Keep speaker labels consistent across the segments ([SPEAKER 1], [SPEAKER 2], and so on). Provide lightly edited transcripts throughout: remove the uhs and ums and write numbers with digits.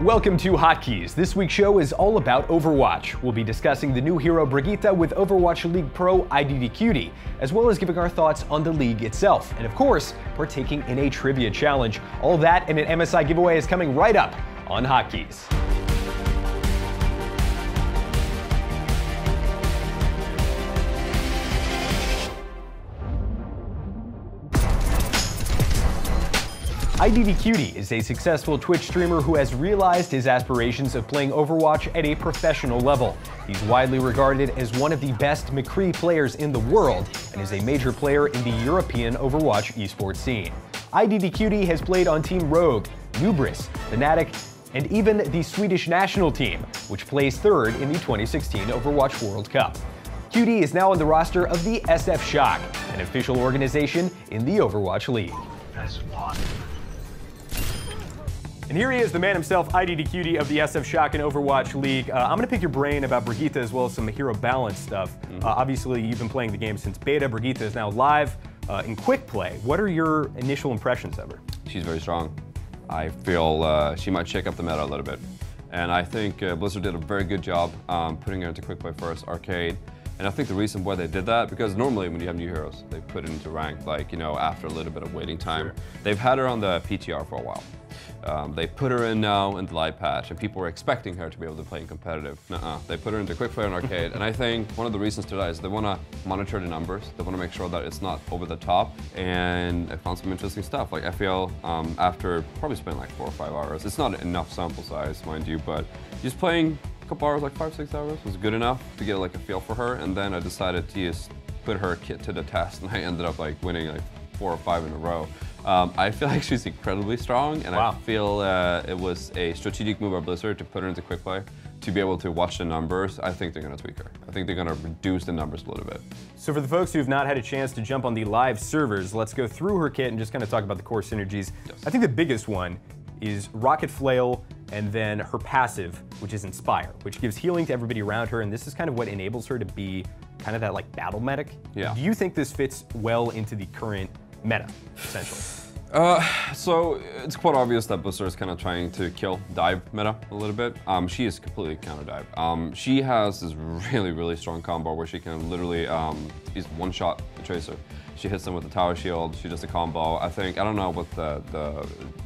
[SPEAKER 1] Welcome to Hotkeys. This week's show is all about Overwatch. We'll be discussing the new hero Brigitte with Overwatch League Pro IDDQD, as well as giving our thoughts on the league itself. And of course, partaking in a trivia challenge. All that and an MSI giveaway is coming right up on Hotkeys. IDDQD is a successful Twitch streamer who has realized his aspirations of playing Overwatch at a professional level. He's widely regarded as one of the best McCree players in the world and is a major player in the European Overwatch esports scene. IDDQD has played on Team Rogue, Nubris, Fnatic, and even the Swedish national team, which placed third in the 2016 Overwatch World Cup. QD is now on the roster of the SF Shock, an official organization in the Overwatch League. And here he is, the man himself, IDDQD of the SF Shock and Overwatch League. I'm going to pick your brain about Brigitte as well as some hero balance stuff. Obviously, you've been playing the game since beta. Brigitte is now live in quick play. What are your initial impressions of her?
[SPEAKER 2] She's very strong. I feel she might shake up the meta a little bit. And I think Blizzard did a very good job putting her into quick play first, arcade. And I think the reason why they did that, because normally when you have new heroes, they put it into rank, like, you know, after a little bit of waiting time. Sure. They've had her on the PTR for a while. They put her in now in the light patch, and people were expecting her to be able to play in competitive. They put her into quick play and arcade, and I think one of the reasons to that is they want to monitor the numbers. They want to make sure that it's not over the top, and I found some interesting stuff. Like FPL, after probably spent like 4 or 5 hours. It's not enough sample size, mind you, but just playing a couple hours, like 5 or 6 hours, was good enough to get like a feel for her. And then I decided to just put her kit to the test, and I ended up like winning like 4 or 5 in a row. I feel like she's incredibly strong, and I feel it was a strategic move by Blizzard to put her into quick play to be able to watch the numbers. I think they're going to tweak her. I think they're going to reduce the numbers a little bit.
[SPEAKER 1] So for the folks who've not had a chance to jump on the live servers, let's go through her kit and just kind of talk about the core synergies. Yes. I think the biggest one is Rocket Flail, and then her passive, which is Inspire, which gives healing to everybody around her, and this is kind of what enables her to be kind of that like battle medic. Yeah. Do you think this fits well into the current meta, essentially?
[SPEAKER 2] So it's quite obvious that Blizzard is kind of trying to kill dive meta a little bit. She is completely counter dive. She has this really strong combo where she can literally use one-shot the Tracer. She hits them with the tower shield, she does the combo. I don't know what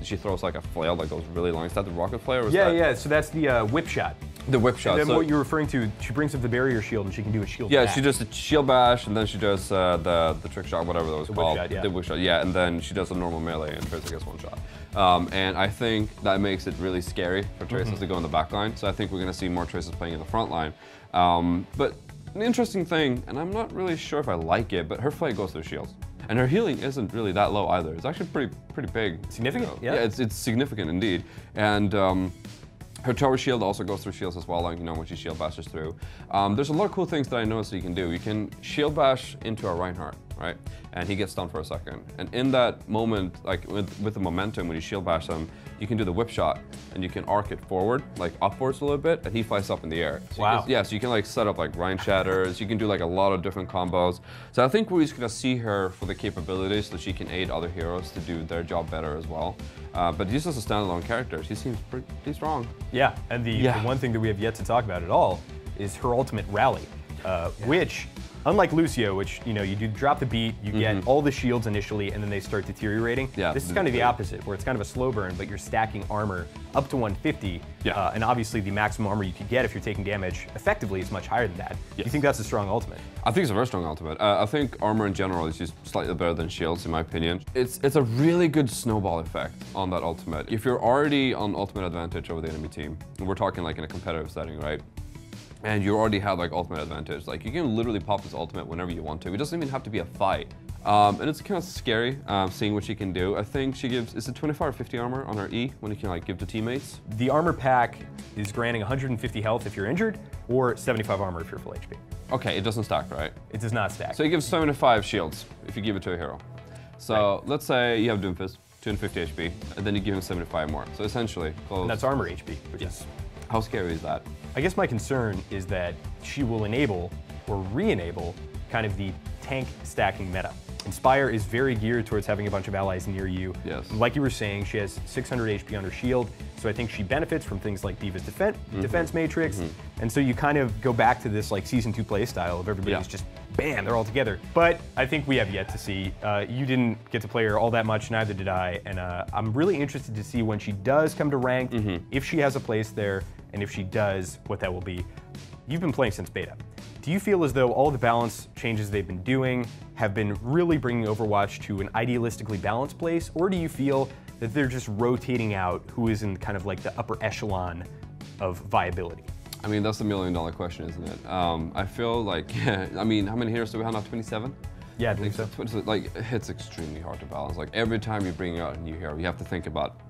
[SPEAKER 2] she throws like a flail that goes really long. Is that the rocket flare? Or
[SPEAKER 1] yeah, so that's the whip shot.
[SPEAKER 2] The whip shot.
[SPEAKER 1] And then what you're referring to, she brings up the barrier shield and she can do a shield
[SPEAKER 2] bash.
[SPEAKER 1] Yeah,
[SPEAKER 2] she does the shield bash, and then she does the trick shot, whatever that was called.
[SPEAKER 1] Whip shot, yeah.
[SPEAKER 2] The whip shot, yeah, and then she does a normal melee and Tracer gets one shot. And I think that makes it really scary for Tracers to go in the back line. So I think we're going to see more Tracers playing in the front line. But an interesting thing, and I'm not really sure if I like it, but her fight goes through shields. And her healing isn't really that low either. It's actually pretty big.
[SPEAKER 1] Significant,
[SPEAKER 2] you know? Yeah, it's significant indeed. And her tower shield also goes through shields as well, like, you know, when she shield bashes through. There's a lot of cool things that I noticed that you can do. You can shield bash into a Reinhardt, right? And he gets stunned for a second. And in that moment, like with the momentum, when you shield bash them, you can do the whip shot, and you can arc it forward, like upwards a little bit, and he flies up in the air. So
[SPEAKER 1] wow.
[SPEAKER 2] So you can like set up like Rhine Shatters, you can do like a lot of different combos. So I think we're just gonna see her for the capabilities so she can aid other heroes to do their job better as well. But just as a standalone character, she seems pretty strong.
[SPEAKER 1] Yeah, and the one thing that we have yet to talk about at all is her ultimate rally, which, unlike Lucio, which, you know, you do drop the beat, you get all the shields initially, and then they start deteriorating. Yeah, this is kind of the opposite, where it's kind of a slow burn, but you're stacking armor up to 150. Yeah. And obviously the maximum armor you could get if you're taking damage effectively is much higher than that. Yes. Do you think that's a strong ultimate?
[SPEAKER 2] I think it's a very strong ultimate. I think armor in general is just slightly better than shields, in my opinion. It's a really good snowball effect on that ultimate. If you're already on ultimate advantage over the enemy team, and we're talking like in a competitive setting, right? And you already have like ultimate advantage. Like you can literally pop this ultimate whenever you want to. It doesn't even have to be a fight. And it's kind of scary seeing what she can do. I think she gives, is it 25 or 50 armor on her E when you can like give to teammates?
[SPEAKER 1] The armor pack is granting 150 health if you're injured, or 75 armor if you're full HP.
[SPEAKER 2] Okay, it doesn't stack, right?
[SPEAKER 1] It does not stack.
[SPEAKER 2] So it gives 75 shields if you give it to a hero. So let's say you have Doomfist, 250 HP, and then you give him 75 more. So essentially, close.
[SPEAKER 1] And that's armor HP, which is...
[SPEAKER 2] How scary is that?
[SPEAKER 1] I guess my concern is that she will enable or re-enable kind of the tank stacking meta. Inspire is very geared towards having a bunch of allies near you.
[SPEAKER 2] Yes.
[SPEAKER 1] Like you were saying, she has 600 HP on her shield, so I think she benefits from things like Diva's defense matrix, and so you kind of go back to this like Season 2 play style of everybody's just bam, they're all together. But I think we have yet to see. You didn't get to play her all that much, neither did I, and I'm really interested to see when she does come to ranked, if she has a place there, and if she does, what that will be. You've been playing since beta. Do you feel as though all the balance changes they've been doing have been really bringing Overwatch to an idealistically balanced place, or do you feel that they're just rotating out who is in kind of like the upper echelon of viability?
[SPEAKER 2] I mean, that's the $1,000,000 question, isn't it? I feel like, I mean, how many heroes do we have now? 27?
[SPEAKER 1] Yeah, I think so.
[SPEAKER 2] Like, it's extremely hard to balance. Like, every time you bring out a new hero, you have to think about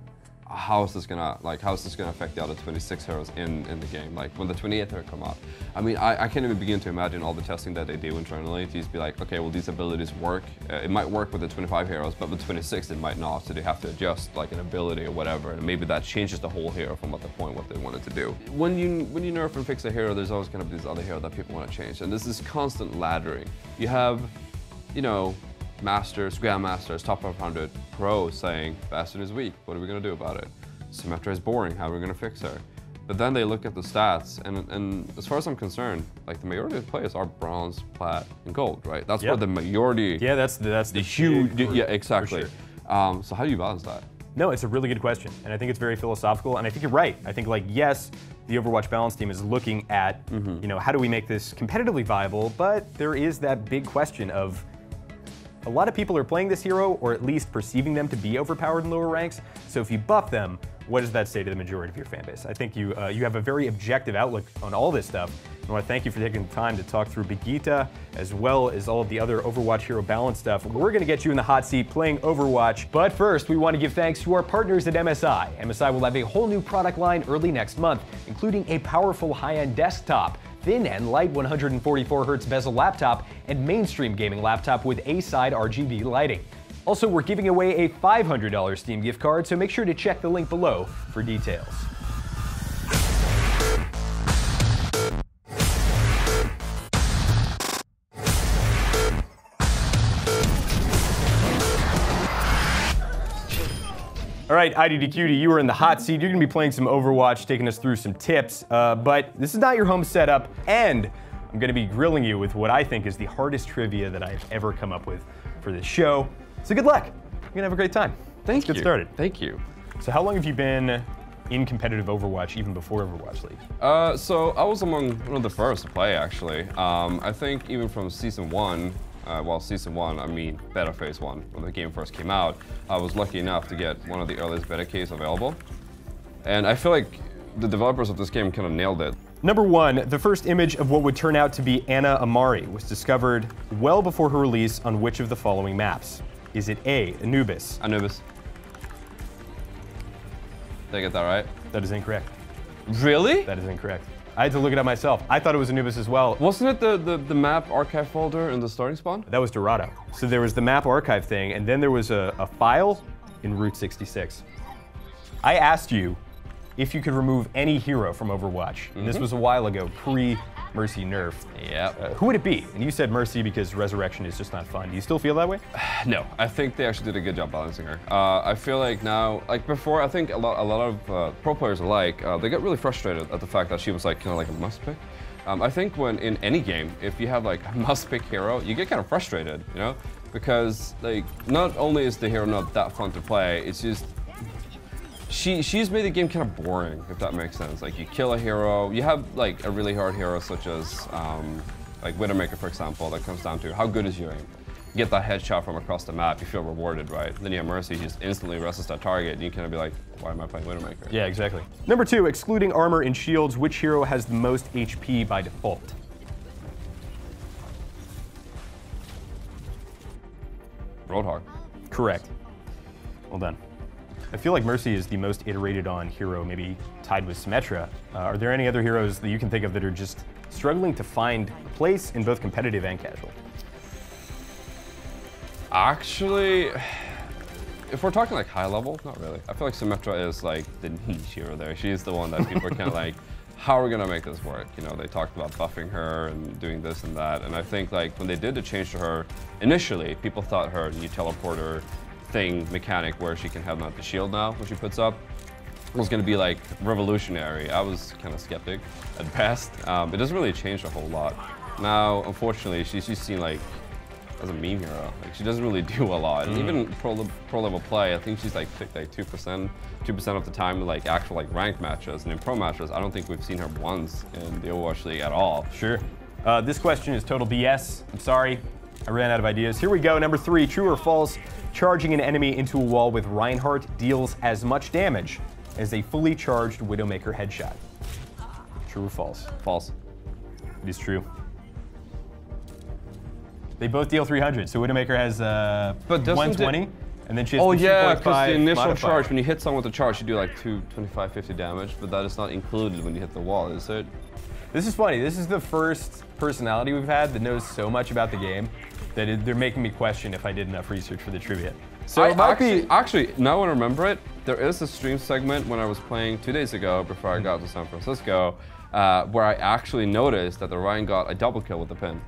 [SPEAKER 2] how is this gonna affect the other 26 heroes in the game? Like when the 28th hero come out. I mean, I can't even begin to imagine all the testing that they do internally to just be like, okay, well these abilities work. It might work with the 25 heroes, but with 26 it might not. So they have to adjust like an ability or whatever, and maybe that changes the whole hero from what they wanted to do. When you nerf and fix a hero, there's always gonna be this other hero that people want to change, and this is constant laddering. You have, you know, Masters, Grandmasters, top 500 pros saying Bastion is weak, what are we going to do about it? Symmetra is boring, how are we going to fix her? But then they look at the stats, and as far as I'm concerned, like the majority of players are bronze, plat, and gold, right? That's where the majority.
[SPEAKER 1] Yeah, that's the huge.
[SPEAKER 2] Yeah, exactly.
[SPEAKER 1] Sure.
[SPEAKER 2] So how do you balance that?
[SPEAKER 1] No, it's a really good question, and I think it's very philosophical, and I think you're right. I think, like, yes, the Overwatch balance team is looking at, you know, how do we make this competitively viable, but there is that big question of a lot of people are playing this hero, or at least perceiving them to be overpowered in lower ranks, so if you buff them, what does that say to the majority of your fan base? I think you have a very objective outlook on all this stuff. I want to thank you for taking the time to talk through Brigitte, as well as all of the other Overwatch hero balance stuff. We're going to get you in the hot seat playing Overwatch, but first we want to give thanks to our partners at MSI. MSI will have a whole new product line early next month, including a powerful high-end desktop, thin and light 144Hz bezel laptop, and mainstream gaming laptop with A-side RGB lighting. Also, we're giving away a $500 Steam gift card, so make sure to check the link below for details. All right, IDDQD, you are in the hot seat. You're gonna be playing some Overwatch, taking us through some tips, but this is not your home setup, and I'm gonna be grilling you with what I think is the hardest trivia that I've ever come up with for this show. So good luck. You're gonna have a great time. Let's get started.
[SPEAKER 2] Thank you.
[SPEAKER 1] So how long have you been in competitive Overwatch, even before Overwatch League?
[SPEAKER 2] So I was among one of the first to play, actually. I think even from Season 1, Season 1, I mean Beta Phase 1, when the game first came out, I was lucky enough to get one of the earliest beta keys available. And I feel like the developers of this game kind of nailed it.
[SPEAKER 1] Number 1, the first image of what would turn out to be Ana Amari was discovered well before her release on which of the following maps? Is it A, Anubis?
[SPEAKER 2] Anubis. Did I get that right?
[SPEAKER 1] That is incorrect.
[SPEAKER 2] Really?
[SPEAKER 1] That is incorrect. I had to look it up myself. I thought it was Anubis as well.
[SPEAKER 2] Wasn't it the map archive folder in the starting spawn?
[SPEAKER 1] That was Dorado. So there was the map archive thing, and then there was a file in Route 66. I asked you if you could remove any hero from Overwatch. And this was a while ago, pre-Mercy nerf.
[SPEAKER 2] Yep.
[SPEAKER 1] Who would it be? And you said Mercy because Resurrection is just not fun. Do you still feel that way?
[SPEAKER 2] No, I think they actually did a good job balancing her. I feel like now, like before, I think a lot of pro players alike, they get really frustrated at the fact that she was like kind of like a must pick. I think when in any game, if you have like a must pick hero, you get kind of frustrated, you know, because like not only is the hero not that fun to play, it's just she's made the game kind of boring, if that makes sense. Like you kill a hero, you have like a really hard hero such as like Widowmaker, for example, that comes down to how good is your aim. You get that headshot from across the map, you feel rewarded, right? Then you have Mercy, he just instantly rests that target, and you kind of be like, why am I playing Widowmaker?
[SPEAKER 1] Yeah, exactly. Number 2, excluding armor and shields, which hero has the most HP by default?
[SPEAKER 2] Roadhog.
[SPEAKER 1] Correct. Well done. I feel like Mercy is the most iterated on hero, maybe tied with Symmetra. Are there any other heroes that you can think of that are just struggling to find a place in both competitive and casual?
[SPEAKER 2] Actually, if we're talking like high level, not really. I feel like Symmetra is like the niche hero there. She's the one that people are kind of like how are we gonna make this work? You know, they talked about buffing her and doing this and that, and I think like when they did the change to her, initially people thought her new teleporter thing mechanic where she can have not the shield now when she puts up was gonna be like revolutionary. I was kind of skeptic at best. It doesn't really change a whole lot. Now, unfortunately, she's seen like as a meme hero. Like she doesn't really do a lot. And even pro level play, I think she's like picked like 2% of the time in like actual like ranked matches. And in pro matches, I don't think we've seen her once in the Overwatch League at all.
[SPEAKER 1] Sure. This question is total BS. I'm sorry. I ran out of ideas. Here we go. Number 3, true or false? Charging an enemy into a wall with Reinhardt deals as much damage as a fully charged Widowmaker headshot. True or false?
[SPEAKER 2] False.
[SPEAKER 1] It is true. They both deal 300, so Widowmaker has 120, and then she has
[SPEAKER 2] yeah, because the initial
[SPEAKER 1] modifier.
[SPEAKER 2] charge, when you hit someone with the charge, you do like 225, 50 damage, but that is not included when you hit the wall, is it?
[SPEAKER 1] This is funny. This is the first personality we've had that knows so much about the game that they're making me question if I did enough research for the trivia. So it might be...
[SPEAKER 2] Actually, now when I remember it, there is a stream segment when I was playing 2 days ago before I got to San Francisco, where I actually noticed that the Ryan got a double kill with the pin.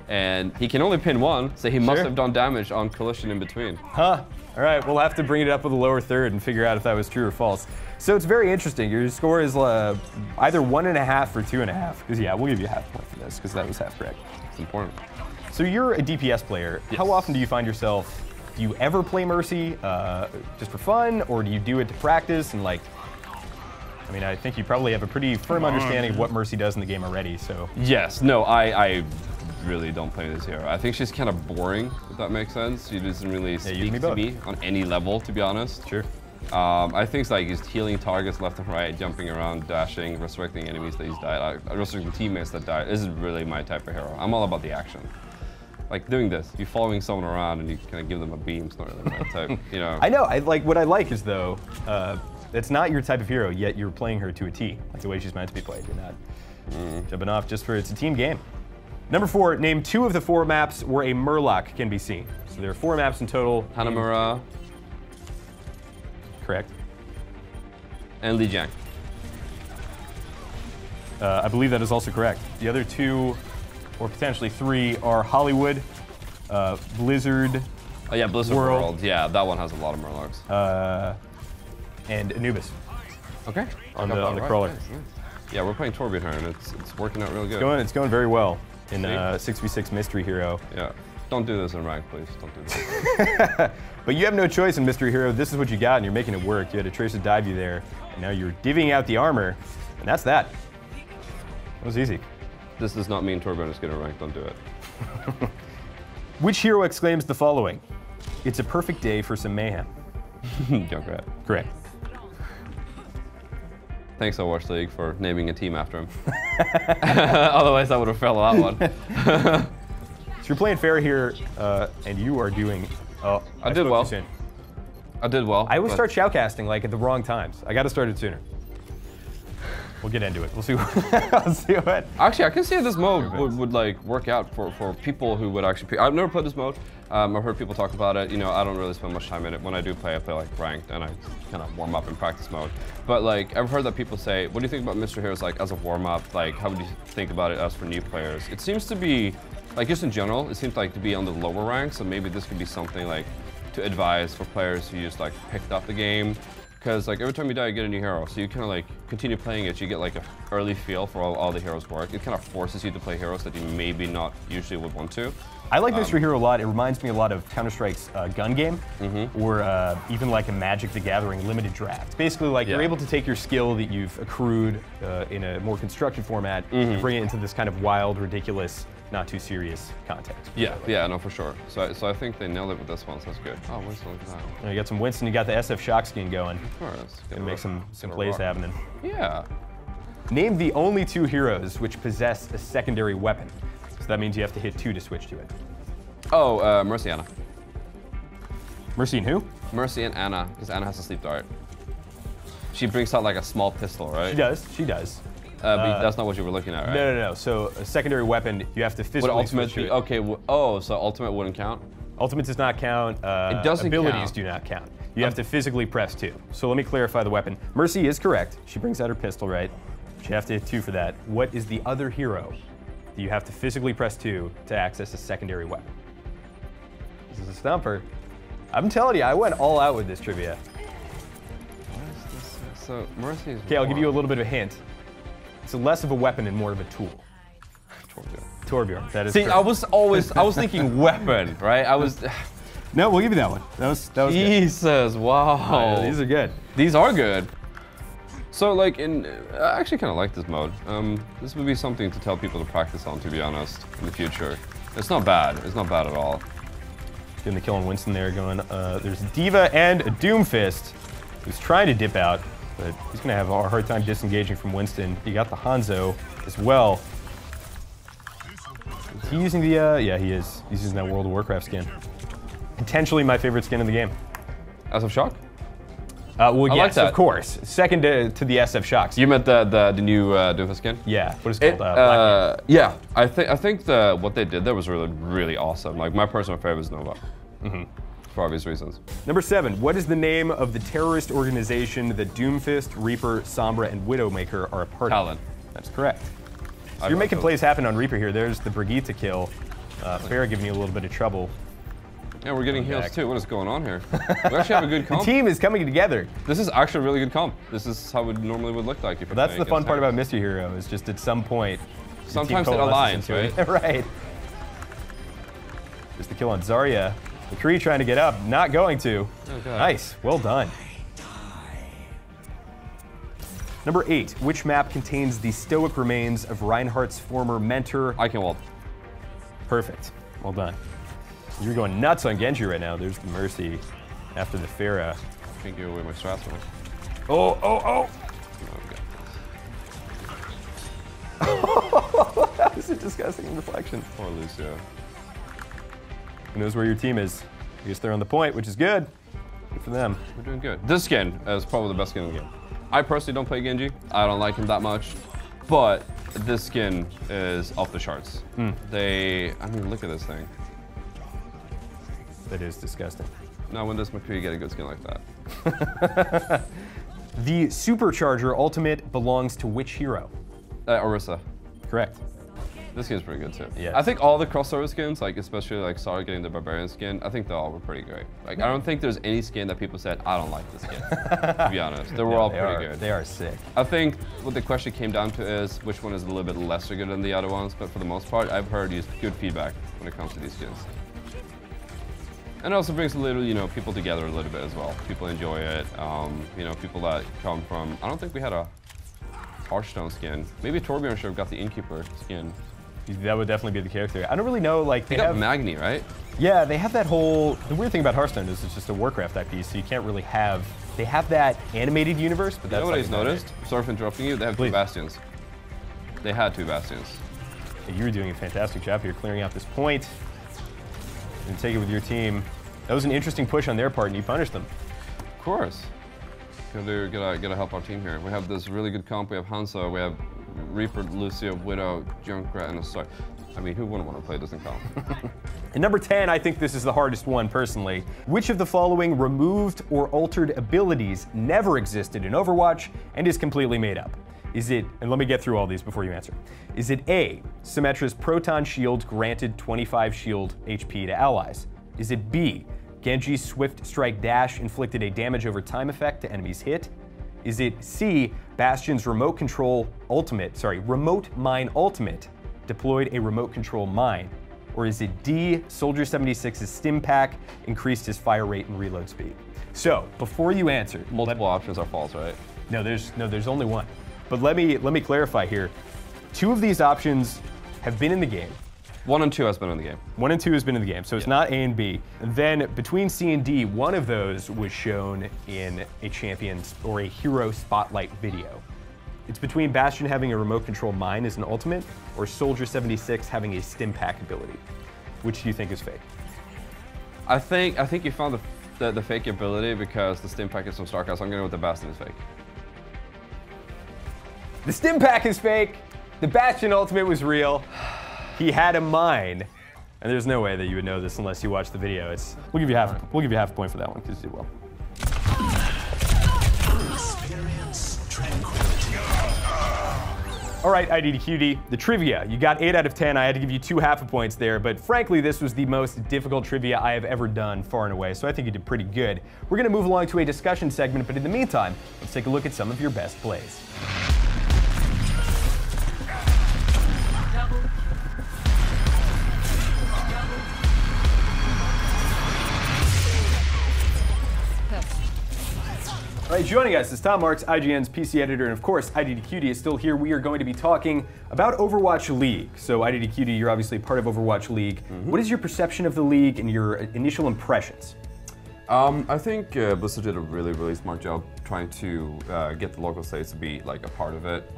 [SPEAKER 2] And he can only pin one, so he must have done damage on collision in between.
[SPEAKER 1] Huh. All right, we'll have to bring it up with the lower third and figure out if that was true or false. So it's very interesting. Your score is either 1.5 or 2.5. Because yeah, we'll give you a half point for this, because that was half correct.
[SPEAKER 2] It's important.
[SPEAKER 1] So you're a DPS player.
[SPEAKER 2] Yes.
[SPEAKER 1] How often do you find yourself, do you ever play Mercy just for fun, or do you do it to practice and like, I mean, I think you probably have a pretty firm understanding of what Mercy does in the game already, so.
[SPEAKER 2] Yes, no, I really don't play this hero. I think she's kind of boring, if that makes sense. She doesn't really speak to me on any level, to be honest.
[SPEAKER 1] Sure.
[SPEAKER 2] I think it's like just healing targets left and right, jumping around, dashing, resurrecting enemies that he's died, resurrecting teammates that died. This is really my type of hero. I'm all about the action. Like doing this, you following someone around and you kind of give them a beam, it's not really my type, you know.
[SPEAKER 1] I know, what I like is though, it's not your type of hero, yet you're playing her to a T. That's the way she's meant to be played. You're not jumping off just for, it's a team game. Number 4, name 2 of the 4 maps where a Murloc can be seen. So there are 4 maps in total.
[SPEAKER 2] Hanamura.
[SPEAKER 1] Correct.
[SPEAKER 2] And Lijiang.
[SPEAKER 1] I believe that is also correct. The other 2, or potentially 3, are Hollywood, Blizzard.
[SPEAKER 2] Oh yeah, Blizzard World. Yeah, that one has a lot of Murlocs.
[SPEAKER 1] And Anubis.
[SPEAKER 2] Okay.
[SPEAKER 1] On the crawler.
[SPEAKER 2] Nice. Yeah, we're playing Torbjorn here, and it's working out real good.
[SPEAKER 1] It's going very well in 6v6 Mystery Hero.
[SPEAKER 2] Yeah. Don't do this in rank, please. Don't do this.
[SPEAKER 1] But you have no choice in Mystery Hero. This is what you got, and you're making it work. You had a Tracer dive you there, and now you're divvying out the armor, and that's that. That was easy.
[SPEAKER 2] This does not mean Torbjorn is good at rank. Don't do it.
[SPEAKER 1] Which hero exclaims the following? It's a perfect day for some mayhem.
[SPEAKER 2] Junkrat.
[SPEAKER 1] Correct.
[SPEAKER 2] Thanks, Overwatch League, for naming a team after him. Otherwise, I would have failed on that one.
[SPEAKER 1] So you're playing fair here, and you are doing. Oh,
[SPEAKER 2] I did well. I did well.
[SPEAKER 1] I always start shoutcasting like at the wrong times. I got to start it sooner. We'll get into it. We'll see. I'll see what.
[SPEAKER 2] Actually, I can see this mode would like work out for people who would actually. I've never played this mode. I've heard people talk about it. You know, I don't really spend much time in it. When I do play, I play like ranked, and I kind of warm up in practice mode. But like, I've heard that people say, "What do you think about Mr. Heroes like as a warm up? Like, how would you think about it as for new players?" It seems to be, like, just in general, it seems like to be on the lower ranks. So maybe this could be something like to advise for players who just like picked up the game. Because like every time you die, you get a new hero. So you kind of like continue playing it, you get like an early feel for all the heroes work. It kind of forces you to play heroes that you maybe not usually would want to.
[SPEAKER 1] I like Mystery Hero a lot. It reminds me a lot of Counter-Strike's gun game, or even like a Magic the Gathering limited draft. Basically, like you're able to take your skill that you've accrued in a more constructed format and bring it into this kind of wild, ridiculous, not too serious context.
[SPEAKER 2] Yeah, yeah, no, for sure. So I think they nailed it with this one, so that's good. Oh, Winston, look at that.
[SPEAKER 1] You got some Winston, you got the SF Shock Skin going.
[SPEAKER 2] Of course.
[SPEAKER 1] Gonna make some plays happening.
[SPEAKER 2] Yeah.
[SPEAKER 1] Name the only 2 heroes which possess a secondary weapon. So that means you have to hit 2 to switch to it.
[SPEAKER 2] Oh, Mercy Anna.
[SPEAKER 1] Mercy and who?
[SPEAKER 2] Mercy and Anna, because Anna has a sleep dart. She brings out like a small pistol, right?
[SPEAKER 1] She does, she does.
[SPEAKER 2] But that's not what you were looking at, right?
[SPEAKER 1] No. So a secondary weapon, you have to physically switch to it.
[SPEAKER 2] Okay, oh, so ultimate wouldn't count?
[SPEAKER 1] Ultimate does not count.
[SPEAKER 2] It doesn't
[SPEAKER 1] abilities
[SPEAKER 2] count.
[SPEAKER 1] do not count. You have to physically press 2. So let me clarify the weapon. Mercy is correct. She brings out her pistol, right? But you have to hit 2 for that. What is the other hero that you have to physically press 2 to access a secondary weapon? This is a stumper. I'm telling you, I went all out with this trivia.
[SPEAKER 2] What is this? So Mercy is.
[SPEAKER 1] Okay, I'll give you a little bit of a hint. It's less of a weapon and more of a tool. Torbjorn. That is.
[SPEAKER 2] See,
[SPEAKER 1] correct.
[SPEAKER 2] I was thinking weapon, right? I was.
[SPEAKER 1] No, we'll give you that one. That was
[SPEAKER 2] Jesus,
[SPEAKER 1] good.
[SPEAKER 2] wow.
[SPEAKER 1] Oh, these are good.
[SPEAKER 2] These are good. So like I actually kind of like this mode. This would be something to tell people to practice on, to be honest, in the future. It's not bad. It's not bad at all.
[SPEAKER 1] Getting the kill on Winston there going, there's D.Va and a Doomfist who's trying to dip out, but he's gonna have a hard time disengaging from Winston. You got the Hanzo as well. Is he using the, yeah, he is. He's using that World of Warcraft skin. Potentially my favorite skin in the game.
[SPEAKER 2] SF Shock?
[SPEAKER 1] Well,
[SPEAKER 2] I
[SPEAKER 1] yes,
[SPEAKER 2] like that.
[SPEAKER 1] of course. Second to the SF Shocks.
[SPEAKER 2] You meant the new Doomfist skin?
[SPEAKER 1] Yeah, what is it called?
[SPEAKER 2] Yeah, I think what they did there was really awesome. Like my personal favorite is Nova, for obvious reasons.
[SPEAKER 1] Number 7, what is the name of the terrorist organization that Doomfist, Reaper, Sombra, and Widowmaker are a part of?
[SPEAKER 2] Talon.
[SPEAKER 1] That's correct. So you're making plays happen on Reaper here. There's the Brigitte kill. Farah giving you a little bit of trouble.
[SPEAKER 2] Yeah, we're getting heals too. What is going on here? We actually have a good comp.
[SPEAKER 1] The team is coming together.
[SPEAKER 2] This is actually a really good comp. This is how it normally would look like if you're
[SPEAKER 1] That's the fun part
[SPEAKER 2] terrorists.
[SPEAKER 1] about Mystery Hero, is just at some point,
[SPEAKER 2] Sometimes it aligns, right?
[SPEAKER 1] Right. There's the kill on Zarya. McCree trying to get up, not going to.
[SPEAKER 2] Oh, God.
[SPEAKER 1] Nice, well done. Number 8, which map contains the stoic remains of Reinhardt's former mentor?
[SPEAKER 2] I can wall.
[SPEAKER 1] Perfect, well done. You're going nuts on Genji right now. There's the Mercy after the Farah.
[SPEAKER 2] I can't give away my strats, man.
[SPEAKER 1] Oh, oh, oh! That was a disgusting reflection.
[SPEAKER 2] Poor Lucio.
[SPEAKER 1] Who knows where your team is? I guess they're on the point, which is good. Good for them.
[SPEAKER 2] We're doing good. This skin is probably the best skin in the game. I personally don't play Genji. I don't like him that much. But this skin is off the charts. I mean, look at this thing.
[SPEAKER 1] That is disgusting.
[SPEAKER 2] Now, when does McCree get a good skin like that?
[SPEAKER 1] The Supercharger Ultimate belongs to which hero?
[SPEAKER 2] Orisa.
[SPEAKER 1] Correct.
[SPEAKER 2] This skin's pretty good too.
[SPEAKER 1] Yeah.
[SPEAKER 2] I think all the crossover skins, like especially like Sara getting the Barbarian skin, I think they all were pretty great. Like I don't think there's any skin that people said, I don't like this skin, to be honest. They were all pretty good.
[SPEAKER 1] They are sick.
[SPEAKER 2] I think what the question came down to is which one is a little bit lesser good than the other ones, but for the most part, I've heard good feedback when it comes to these skins. And it also brings a little, people together a little bit as well. People enjoy it. People that come from, I don't think we had a Hearthstone skin. Maybe Torbjorn should have got the Innkeeper skin.
[SPEAKER 1] That would definitely be the character. I don't really know, like,
[SPEAKER 2] They got Magni, right?
[SPEAKER 1] Yeah, they have that whole, the weird thing about Hearthstone is it's just a Warcraft IP, so you can't really have, they have that animated universe, but that's
[SPEAKER 2] You know what
[SPEAKER 1] like
[SPEAKER 2] I noticed? Sorry for interrupting you, they have 2 Bastions. They had 2 Bastions.
[SPEAKER 1] You were doing a fantastic job here clearing out this point. And take it with your team. That was an interesting push on their part, and you punished them.
[SPEAKER 2] Of course. Gotta help our team here. We have this really good comp. We have Hanzo, we have Reaper, Lucio, Widow, Junkrat, and a Star. I mean, who wouldn't want to play this in comp?
[SPEAKER 1] And number 10, I think this is the hardest one personally. Which of the following removed or altered abilities never existed in Overwatch and is completely made up? Is it, and let me get through all these before you answer. Is it A, Symmetra's Proton Shield granted 25 shield HP to allies? Is it B, Genji's Swift Strike Dash inflicted a damage over time effect to enemies hit? Is it C, Bastion's Remote Mine Ultimate deployed a remote control mine? Or is it D, Soldier 76's Stim Pack increased his fire rate and reload speed? So, before you answer,
[SPEAKER 2] Multiple options are false, right?
[SPEAKER 1] No, there's only one. But let me clarify here. 2 of these options have been in the game.
[SPEAKER 2] 1 and 2 has been in the game.
[SPEAKER 1] 1 and 2 has been in the game, so it's not A and B. Then between C and D, one of those was shown in a Champions or a Hero Spotlight video. It's between Bastion having a remote control mine as an ultimate, or Soldier 76 having a Stim Pack ability. Which do you think is fake?
[SPEAKER 2] I think you found the fake ability because the Stim Pack is from StarCraft, so I'm going to go with the Bastion is fake.
[SPEAKER 1] The Stim Pack is fake. The Bastion ultimate was real. He had a mine, and there's no way that you would know this unless you watch the video. We'll give you half a point for that one because you did well.
[SPEAKER 3] Experience tranquility.
[SPEAKER 1] All right, IDDQD, the trivia. You got 8 out of 10. I had to give you 2 half points there, but frankly, this was the most difficult trivia I have ever done, far and away, so I think you did pretty good. We're gonna move along to a discussion segment, but in the meantime, let's take a look at some of your best plays. All right, joining us is Tom Marks, IGN's PC editor, and of course, IDDQD is still here. We are going to be talking about Overwatch League. So IDDQD, you're obviously part of Overwatch League. What is your perception of the league and your initial impressions?
[SPEAKER 2] I think Blizzard did a really, really smart job trying to get the local states to be like a part of it.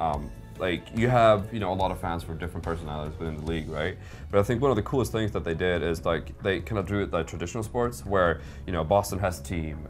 [SPEAKER 2] Like you have, a lot of fans for different personalities within the league, right? But I think one of the coolest things that they did is like they kind of drew it like traditional sports, where Boston has a team,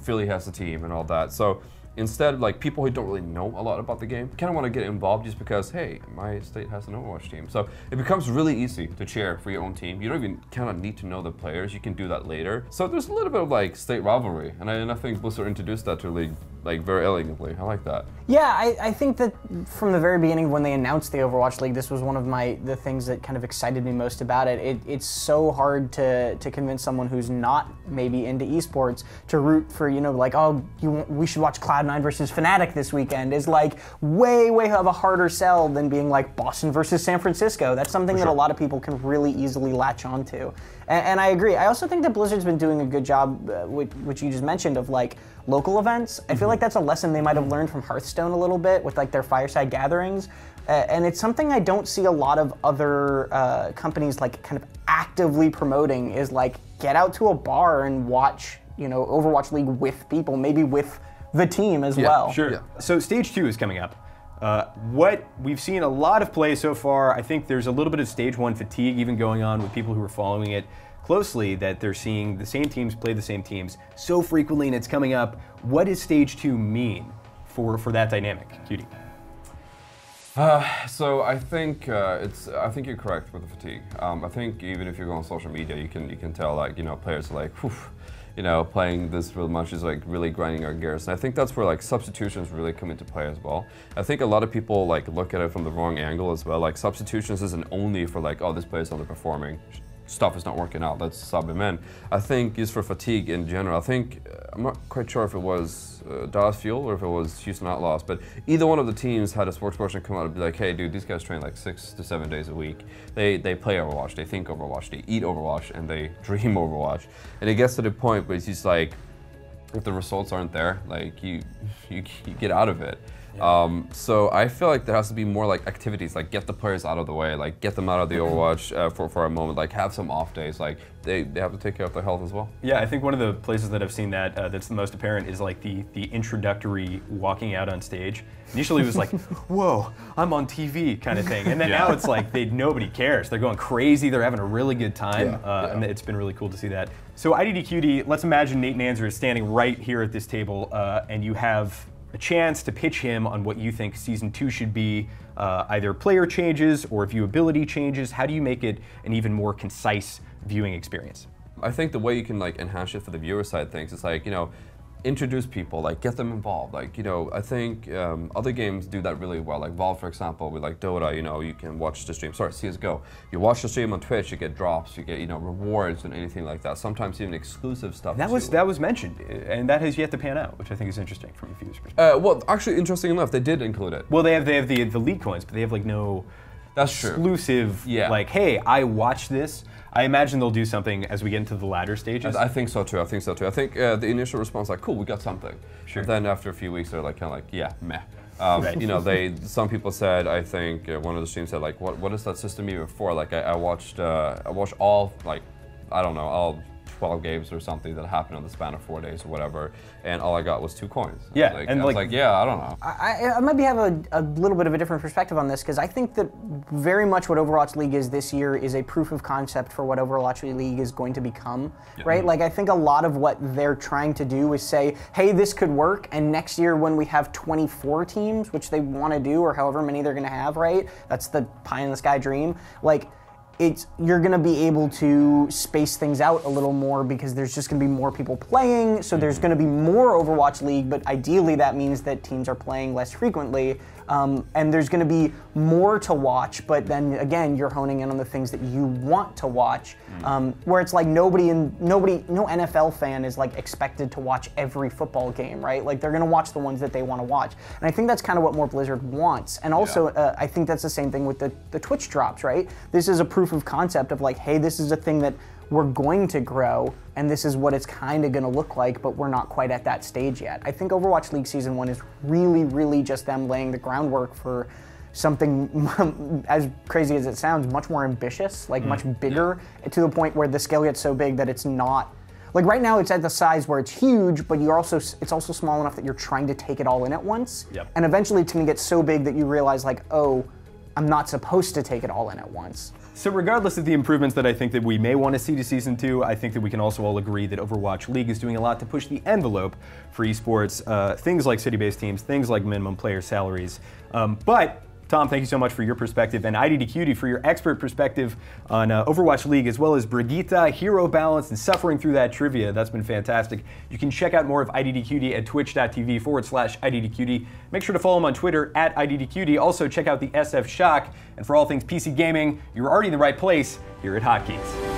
[SPEAKER 2] Philly has a team, and all that. So instead, like people who don't really know a lot about the game kind of want to get involved just because, hey, my state has an Overwatch team. So it becomes really easy to cheer for your own team. You don't even kind of need to know the players. You can do that later. So there's a little bit of like state rivalry, and I think Blizzard introduced that to the league like very elegantly. I like that.
[SPEAKER 3] Yeah, I think that from the very beginning when they announced the Overwatch League, this was one of the things that kind of excited me most about it. It's so hard to convince someone who's not maybe into esports to root for, like, oh, we should watch Cloud9 versus Fnatic this weekend is like way of a harder sell than being like Boston versus San Francisco. That's something that a lot of people can really easily latch onto. And I agree. I also think that Blizzard's been doing a good job, which you just mentioned, of like local events. I feel like that's a lesson they might have learned from Hearthstone a little bit with like their fireside gatherings. And it's something I don't see a lot of other companies like kind of actively promoting is like get out to a bar and watch, Overwatch League with people, maybe with the team as well.
[SPEAKER 1] Sure. Yeah. So stage 2 is coming up. What we've seen a lot of play so far, I think there's a little bit of stage 1 fatigue even going on with people who are following it closely, that they're seeing the same teams play the same teams so frequently and it's coming up. What does stage 2 mean for that dynamic, QD?
[SPEAKER 2] So I think I think you're correct with the fatigue. I think even if you go on social media, you can tell like players are like, whew, playing this real much is like really grinding our gears. And I think that's where like substitutions really come into play as well. I think a lot of people like look at it from the wrong angle as well. Like substitutions isn't only for like, oh, this player's underperforming, stuff is not working out, let's sub him in. I think it's for fatigue in general. I think, I'm not quite sure if it was Dallas Fuel or if it was Houston Outlaws, but either one of the teams had a spokesperson come out and be like, hey dude, these guys train like 6 to 7 days a week. They play Overwatch, they think Overwatch, they eat Overwatch, and they dream Overwatch. And it gets to the point where it's just like, if the results aren't there, like you get out of it. Yeah. So I feel like there has to be more like activities, like get the players out of the way, like get them out of the Overwatch for a moment, like have some off days, like they have to take care of their health as well.
[SPEAKER 1] Yeah, I think one of the places that I've seen that that's the most apparent is like the introductory walking out on stage. Initially it was like, whoa, I'm on TV kind of thing, and then now it's like nobody cares. They're going crazy, they're having a really good time, and it's been really cool to see that. So IDDQD, let's imagine Nate Nanzer is standing right here at this table, and you have a chance to pitch him on what you think Season 2 should be, either player changes or viewability changes. How do you make it an even more concise viewing experience?
[SPEAKER 2] I think the way you can like enhance it for the viewer side of things is like, introduce people, like get them involved. Like, I think other games do that really well. Like Valve, for example, with like Dota, you can watch the stream. Sorry, CSGO. You watch the stream on Twitch, you get drops, you get rewards and anything like that. Sometimes even exclusive stuff.
[SPEAKER 1] That was mentioned, and that has yet to pan out, which I think is interesting from a viewer's perspective.
[SPEAKER 2] Well, actually, interesting enough, they did include it.
[SPEAKER 1] Well, they have the league coins, but they have like no.
[SPEAKER 2] That's true.
[SPEAKER 1] Exclusive. Yeah. Like, hey, I watched this. I imagine they'll do something as we get into the latter stages.
[SPEAKER 2] I think so too. I think the initial response, like, cool, we got something. Sure. And then after a few weeks, they're like, kind of like, yeah, meh. Right. Some people said, I think one of the streams said, like, what is that system even for? Like, I watched all, like, I don't know, all 12 games or something that happened in the span of 4 days or whatever, and all I got was 2 coins.
[SPEAKER 1] Yeah,
[SPEAKER 2] I was like, yeah, I don't know.
[SPEAKER 3] I maybe have a little bit of a different perspective on this, because I think that very much what Overwatch League is this year is a proof of concept for what Overwatch League is going to become, right? Like, I think a lot of what they're trying to do is say, hey, this could work, and next year when we have 24 teams, which they want to do, or however many they're going to have, right? That's the pie in the sky dream. Like, you're going to be able to space things out a little more because there's just going to be more people playing, so there's going to be more Overwatch League, but ideally that means that teams are playing less frequently. and there's going to be more to watch, but then again, you're honing in on the things that you want to watch, where it's like no NFL fan is like expected to watch every football game, right? Like they're going to watch the ones that they want to watch. And I think that's kind of what more Blizzard wants. And also, I think that's the same thing with the Twitch drops, right? This is a proof of concept of like, hey, this is a thing that we're going to grow, and this is what it's kind of going to look like, but we're not quite at that stage yet. I think Overwatch League Season 1 is really, really just them laying the groundwork for something, as crazy as it sounds, much more ambitious, like much bigger, to the point where the scale gets so big that it's not, like right now it's at the size where it's huge, but it's also small enough that you're trying to take it all in at once. And eventually it's going to get so big that you realize like, oh, I'm not supposed to take it all in at once.
[SPEAKER 1] So regardless of the improvements that I think that we may want to see to Season 2, I think that we can also all agree that Overwatch League is doing a lot to push the envelope for esports, things like city-based teams, things like minimum player salaries. But Tom, thank you so much for your perspective, and IDDQD for your expert perspective on Overwatch League, as well as Brigitte, hero balance, and suffering through that trivia. That's been fantastic. You can check out more of IDDQD at twitch.tv/IDDQD. Make sure to follow him on Twitter at IDDQD. Also, check out the SF Shock. And for all things PC gaming, you're already in the right place here at Hotkeys.